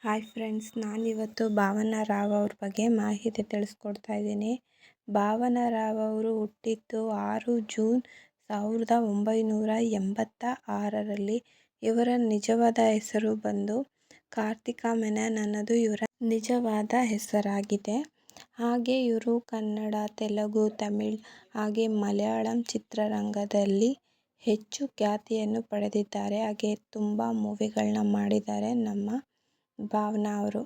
Hi friends, ನಾನಿವತ್ತು ಭಾವನಾ ರಾವ್ ಅವ್ರ ಬಗ್ಗೆ ಮಾಹಿತಿ ತಿಳಿಸ್ಕೊಡ್ತಾ ಇದ್ದೀನಿ. ಭಾವನಾ ರಾವ್ ಅವರು ಹುಟ್ಟಿದ್ದು 6 ಜೂನ್ 1986ರಲ್ಲಿ. ಇವರ ನಿಜವಾದ ಹೆಸರು ಬಂದು ಕಾರ್ತಿಕಾ ಮೆನನ್ ಅನ್ನೋದು ಇವರ ನಿಜವಾದ ಹೆಸರಾಗಿದೆ. ಹಾಗೆ ಇವರು ಕನ್ನಡ, ತೆಲುಗು, ತಮಿಳ್ ಹಾಗೆ ಮಲಯಾಳಂ ಚಿತ್ರರಂಗದಲ್ಲಿ ಹೆಚ್ಚು ಖ್ಯಾತಿಯನ್ನು ಪಡೆದಿದ್ದಾರೆ. ಹಾಗೆ ತುಂಬ ಮೂವಿಗಳನ್ನ ಮಾಡಿದ್ದಾರೆ ನಮ್ಮ ಭಾವನಾ ಅವರು.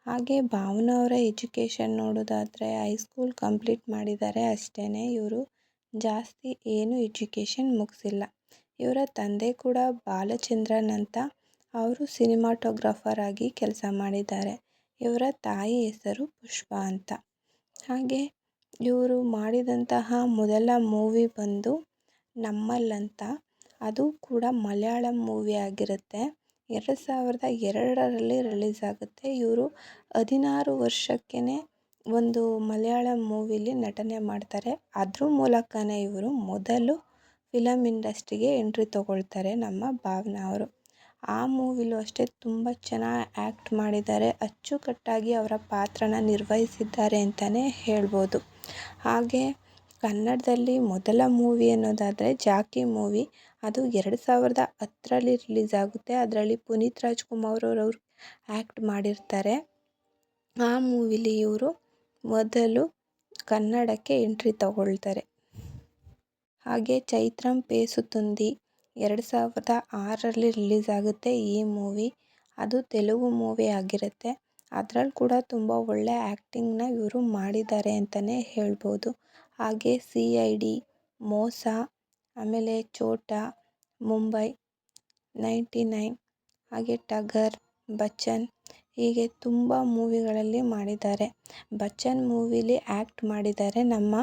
ಹಾಗೆ ಭಾವನಾ ಅವರ ಎಜುಕೇಷನ್ ನೋಡೋದಾದರೆ ಹೈಸ್ಕೂಲ್ ಕಂಪ್ಲೀಟ್ ಮಾಡಿದ್ದಾರೆ ಅಷ್ಟೇ. ಇವರು ಜಾಸ್ತಿ ಏನು ಎಜುಕೇಷನ್ ಮುಗಿಸಿಲ್ಲ. ಇವರ ತಂದೆ ಕೂಡ ಬಾಲಚಂದ್ರನ್ ಅಂತ, ಅವರು ಸಿನಿಮಾಟೋಗ್ರಾಫರ್ ಆಗಿ ಕೆಲಸ ಮಾಡಿದ್ದಾರೆ. ಇವರ ತಾಯಿ ಹೆಸರು ಪುಷ್ಪ ಅಂತ. ಹಾಗೆ ಇವರು ಮಾಡಿದಂತಹ ಮೊದಲ ಮೂವಿ ಬಂದು ನಮ್ಮಲ್ ಅಂತ. ಅದು ಕೂಡ ಮಲಯಾಳಂ ಮೂವಿ ಆಗಿರುತ್ತೆ. 2002ರಲ್ಲಿ ರಿಲೀಸ್ ಆಗುತ್ತೆ. ಇವರು 16 ವರ್ಷಕ್ಕೇ ಒಂದು ಮಲಯಾಳಂ ಮೂವಿಲಿ ನಟನೆ ಮಾಡ್ತಾರೆ. ಅದ್ರ ಮೂಲಕನೇ ಇವರು ಮೊದಲು ಫಿಲಮ್ ಇಂಡಸ್ಟ್ರಿಗೆ ಎಂಟ್ರಿ ತೊಗೊಳ್ತಾರೆ ನಮ್ಮ ಭಾವನಾ ಅವರು. ಆ ಮೂವಿಲೂ ಅಷ್ಟೇ ತುಂಬ ಚೆನ್ನಾಗಿ ಆ್ಯಕ್ಟ್ ಮಾಡಿದ್ದಾರೆ. ಅಚ್ಚುಕಟ್ಟಾಗಿ ಅವರ ಪಾತ್ರನ ನಿರ್ವಹಿಸಿದ್ದಾರೆ ಅಂತಲೇ ಹೇಳ್ಬೋದು. ಹಾಗೆ ಕನ್ನಡದಲ್ಲಿ ಮೊದಲ ಮೂವಿ ಅನ್ನೋದಾದರೆ ಜಾಕಿ ಮೂವಿ. ಅದು 2010ರಲ್ಲಿ ರಿಲೀಸ್ ಆಗುತ್ತೆ. ಅದರಲ್ಲಿ ಪುನೀತ್ ರಾಜ್ಕುಮಾರ್ ಅವರು ಆ್ಯಕ್ಟ್ ಮಾಡಿರ್ತಾರೆ. ಆ ಮೂವಿಲಿ ಇವರು ಮೊದಲು ಕನ್ನಡಕ್ಕೆ ಎಂಟ್ರಿ ತಗೊಳ್ತಾರೆ. ಹಾಗೆ ಚೈತ್ರಂ ಪೇಸುತುಂದಿ 2006ರಲ್ಲಿ ರಿಲೀಸ್ ಆಗುತ್ತೆ ಈ ಮೂವಿ. ಅದು ತೆಲುಗು ಮೂವಿ ಆಗಿರುತ್ತೆ. ಅದರಲ್ಲಿ ಕೂಡ ತುಂಬ ಒಳ್ಳೆ ಆ್ಯಕ್ಟಿಂಗ್ನ ಇವರು ಮಾಡಿದ್ದಾರೆ ಅಂತಲೇ ಹೇಳ್ಬೋದು. ಹಾಗೆ CID, ಮೋಸ, ಆಮೇಲೆ ಚೋಟಾ, ಮುಂಬೈ 99, ಹಾಗೆ ಟಗರ್, ಬಚ್ಚನ್ ಹೀಗೆ ತುಂಬ ಮೂವಿಗಳಲ್ಲಿ ಮಾಡಿದ್ದಾರೆ. ಬಚ್ಚನ್ ಮೂವಿಲಿ ಆ್ಯಕ್ಟ್ ಮಾಡಿದ್ದಾರೆ ನಮ್ಮ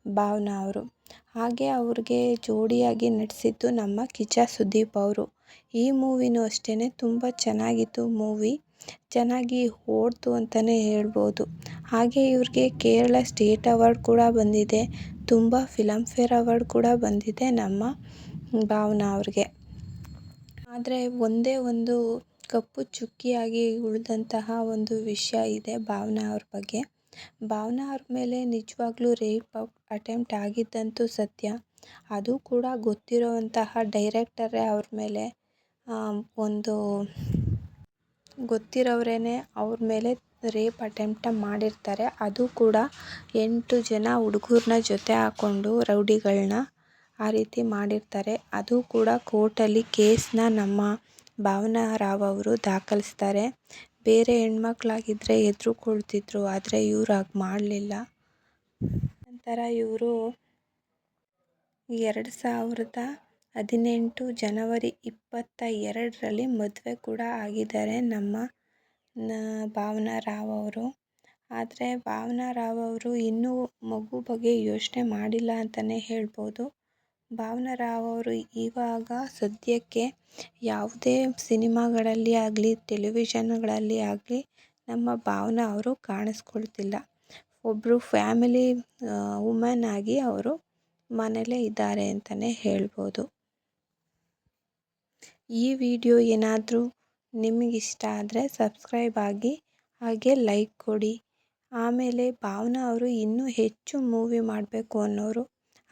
ಭಾವನಾ ಅವರು. ಹಾಗೆ ಅವ್ರಿಗೆ ಜೋಡಿಯಾಗಿ ನಟಿಸಿದ್ದು ನಮ್ಮ ಕಿಚ್ಚ ಸುದೀಪ್ ಅವರು. ಈ ಮೂವಿನೂ ಅಷ್ಟೇ ತುಂಬ ಚೆನ್ನಾಗಿತ್ತು ಮೂವಿ. ಚೆನ್ನಾಗಿ ಓಡ್ತು ಅಂತಲೇ ಹೇಳ್ಬೋದು. ಹಾಗೆ ಇವ್ರಿಗೆ ಕೇರಳ ಸ್ಟೇಟ್ ಅವಾರ್ಡ್ ಕೂಡ ಬಂದಿದೆ. ತುಂಬ ಫಿಲಮ್ಫೇರ್ ಅವಾರ್ಡ್ ಕೂಡ ಬಂದಿದೆ ನಮ್ಮ ಭಾವನಾ ಅವ್ರಿಗೆ. ಆದರೆ ಒಂದೇ ಒಂದು ಕಪ್ಪು ಚುಕ್ಕಿಯಾಗಿ ಉಳಿದಂತಹ ಒಂದು ವಿಷಯ ಇದೆ ಭಾವನಾ ಅವ್ರ ಬಗ್ಗೆ. ಭಾವನಾ ಅವ್ರ ಮೇಲೆ ನಿಜವಾಗ್ಲೂ ರೇಪ್ ಅಟೆಂಪ್ಟ್ ಆಗಿದ್ದಂತೂ ಸತ್ಯ. ಅದು ಕೂಡ ಗೊತ್ತಿರುವಂತಹ ಡೈರೆಕ್ಟರೇ ಅವ್ರ ಮೇಲೆ ಗೊತ್ತಿರೋರೇ ಅವ್ರ ಮೇಲೆ ರೇಪ್ ಅಟೆಂಪ್ಟ ಮಾಡಿರ್ತಾರೆ. ಅದು ಕೂಡ 8 ಜನ ಹುಡುಗರನ್ನ ಜೊತೆ ಹಾಕ್ಕೊಂಡು ರೌಡಿಗಳನ್ನ ಆ ರೀತಿ ಮಾಡಿರ್ತಾರೆ. ಅದು ಕೂಡ ಕೋರ್ಟಲ್ಲಿ ಕೇಸನ್ನ ನಮ್ಮ ಭಾವನಾ ರಾವ್ ಅವರು ದಾಖಲಿಸ್ತಾರೆ. ಬೇರೆ ಹೆಣ್ಮಕ್ಳಾಗಿದ್ದರೆ ಹೆದರ್ಕೊಳ್ತಿದ್ರು, ಆದರೆ ಇವ್ರು ಹಾಗೆ ಮಾಡಲಿಲ್ಲ. ನಂತರ ಇವರು 2018 ಜನವರಿ 22ರಲ್ಲಿ ಮದುವೆ ಕೂಡ ಆಗಿದ್ದಾರೆ ನಮ್ಮ ಭಾವನಾ ರಾವ್ ಅವರು. ಆದರೆ ಭಾವನಾ ರಾವ್ ಅವರು ಇನ್ನೂ ಮಗು ಬಗ್ಗೆ ಯೋಚನೆ ಮಾಡಿಲ್ಲ ಅಂತಲೇ ಹೇಳ್ಬೋದು. ಭಾವನಾ ರಾವ್ ಅವರು ಇವಾಗ ಸದ್ಯಕ್ಕೆ ಯಾವುದೇ ಸಿನಿಮಾಗಳಲ್ಲಿ ಆಗಲಿ ಟೆಲಿವಿಷನ್ಗಳಲ್ಲಿ ಆಗಲಿ ನಮ್ಮ ಭಾವನಾ ಅವರು ಕಾಣಿಸ್ಕೊಳ್ತಿಲ್ಲ. ಒಬ್ಬರು ಫ್ಯಾಮಿಲಿ ವುಮನ್ ಆಗಿ ಅವರು ಮನೇಲೇ ಇದ್ದಾರೆ ಅಂತಲೇ ಹೇಳ್ಬೋದು. ಈ ವಿಡಿಯೋ ಏನಾದರೂ ನಿಮಗಿಷ್ಟ ಆದರೆ ಸಬ್ಸ್ಕ್ರೈಬ್ ಆಗಿ, ಹಾಗೆ ಲೈಕ್ ಕೊಡಿ. ಆಮೇಲೆ ಭಾವನಾ ಅವರು ಇನ್ನೂ ಹೆಚ್ಚು ಮೂವಿ ಮಾಡಬೇಕು ಅನ್ನೋರು.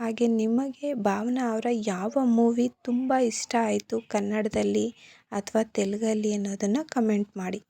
ಹಾಗೆ ನಿಮಗೆ ಭಾವನಾ ಅವರ ಯಾವ ಮೂವಿ ತುಂಬ ಇಷ್ಟ ಆಯಿತು ಕನ್ನಡದಲ್ಲಿ ಅಥವಾ ತೆಲುಗಲ್ಲಿ ಅನ್ನೋದನ್ನು ಕಮೆಂಟ್ ಮಾಡಿ.